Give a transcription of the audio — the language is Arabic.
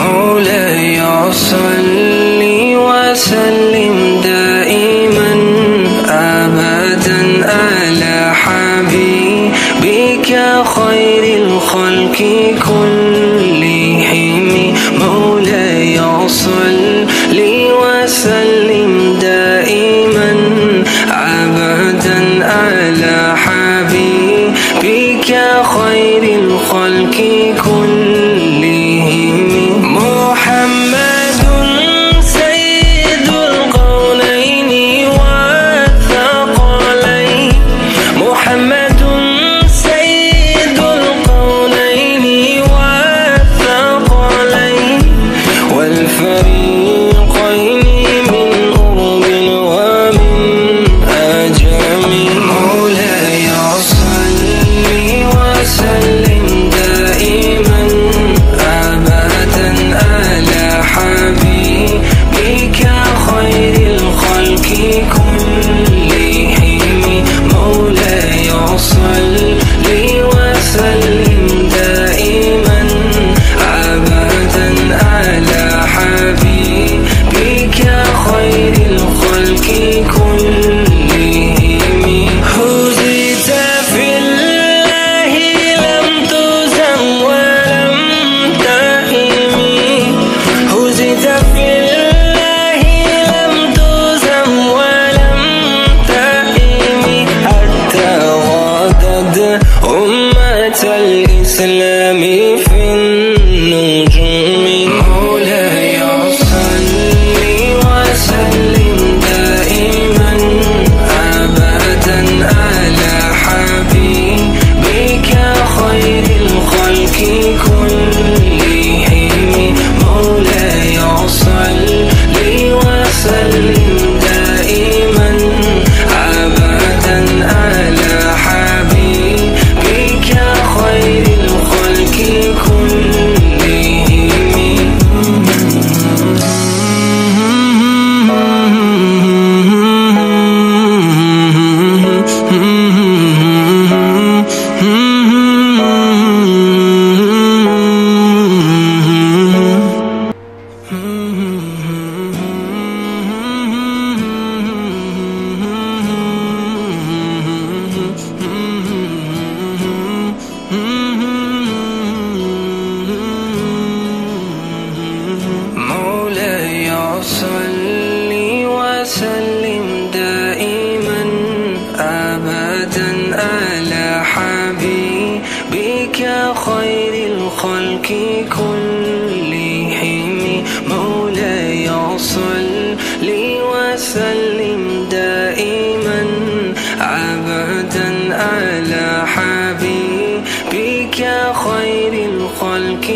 مولاي صل وسلم دائما أبدا على حبيبك خير الخلق كلهم. مولاي صل وسلم دائما أبدا على حبيبك خير الخلق كلهم. محمد سيد القولين والثقلين، محمد سيد القولين والثقلين والفريقين من قرب ومن أجم. مولاي صل وسلم دائما أبدا على حبيبك خير الخلق كلهم. مولاي صل وسلم دائما أبدا على حبيبك خير الخلق كلهم. هزيت في الله لم تزم ولم تهم، هزيت في الله لم تزم ولم تهم، حتى غادت أمة الإسلام في النجوم. مولاي صل وسلم دائما أبدا على حبيبك خير الخلق كلهم. مولاي صل وسلم دائما أبدا على حبيبك خير الخلق كلهم. مولاي صل وسلم دائما أبدا على حبيبك خير الخلق كلهم. مولاي صل وسلم دائما أبدا على حبيبك خير الخلق